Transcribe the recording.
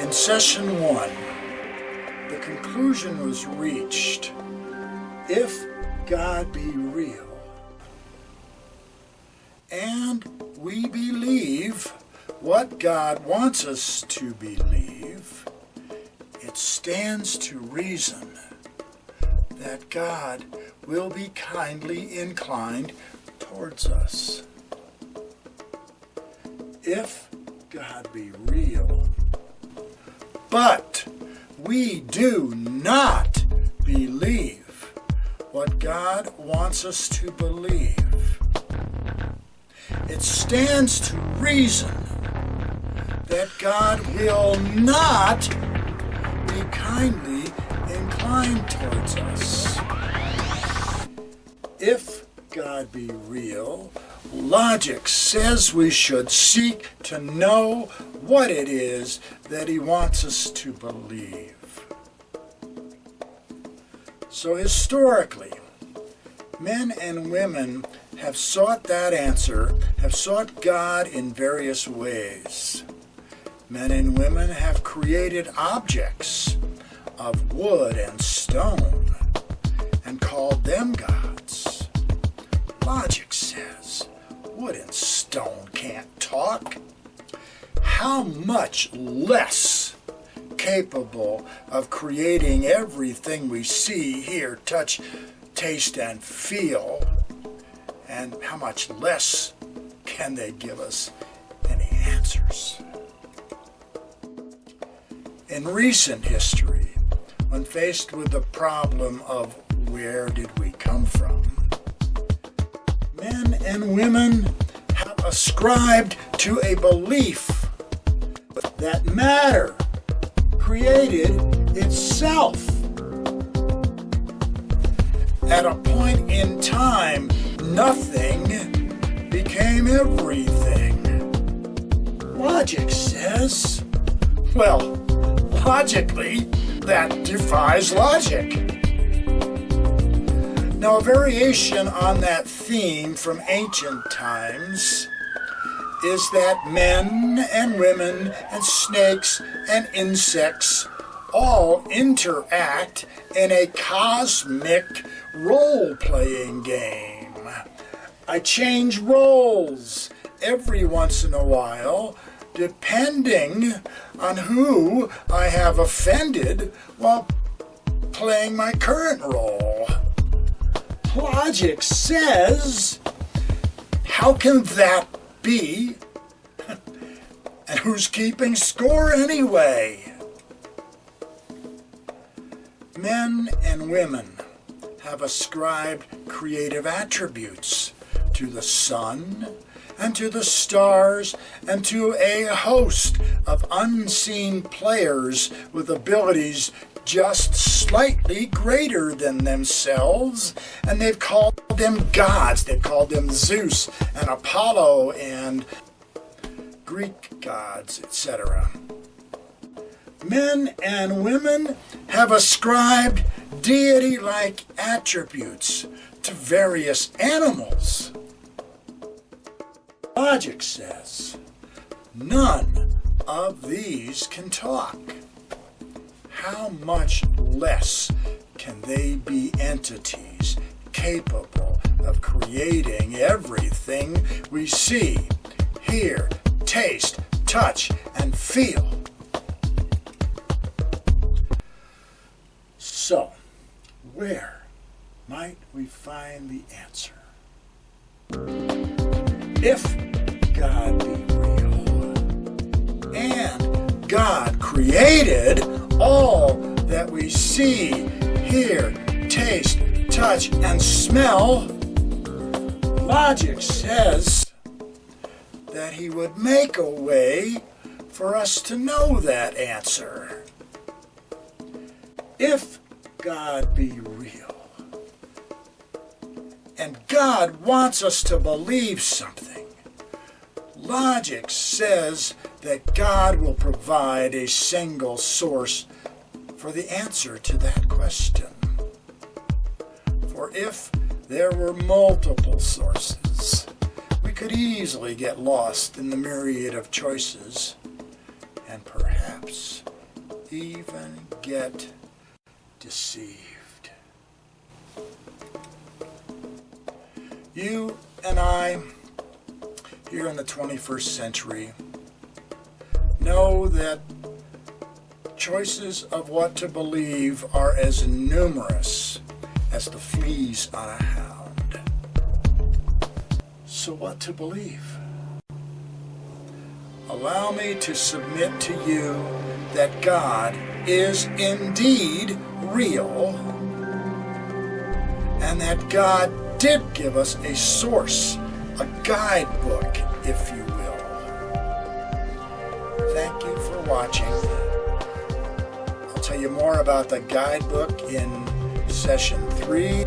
In session 1, the conclusion was reached: if God be real, and we believe what God wants us to believe, it stands to reason that God will be kindly inclined towards us. If God be real, but we do not believe what God wants us to believe, it stands to reason that God will not be kindly inclined towards us. If God be real, logic says we should seek to know what it is that He wants us to believe. So historically, men and women have sought that answer, have sought God in various ways. Men and women have created objects of wood and stone and called them gods. Logic says wood and stone can't talk. How much less capable of creating everything we see, hear, touch, taste, and feel, and how much less can they give us any answers? In recent history, when faced with the problem of where did we come from, men and women have ascribed to a belief that matter created itself. At a point in time, nothing became everything. Logic says, well, logically, that defies logic. Now, a variation on that theme from ancient times is that men and women and snakes and insects all interact in a cosmic role-playing game. I change roles every once in a while, depending on who I have offended while playing my current role. Logic says, how can that be? And who's keeping score anyway? Men and women have ascribed creative attributes to the sun and to the stars and to a host of unseen players with abilities just slightly greater than themselves, and they've called them gods. They've called them Zeus and Apollo and Greek gods, etc. Men and women have ascribed deity-like attributes to various animals. Logic says none of these can talk. How much less can they be entities capable of creating everything we see, hear, taste, touch, and feel? So, where might we find the answer? If God be real, and God created all that we see, hear, taste, touch, and smell, logic says that He would make a way for us to know that answer. If God be real, and God wants us to believe something, logic says that God will provide a single source for the answer to that question. For if there were multiple sources, we could easily get lost in the myriad of choices and perhaps even get deceived. You and I, here in the 21st century, know that choices of what to believe are as numerous as the fleas on a hound. So what to believe? Allow me to submit to you that God is indeed real, and that God did give us a source, a guidebook, if you will. Thank you for watching. I'll tell you more about the guidebook in session 3.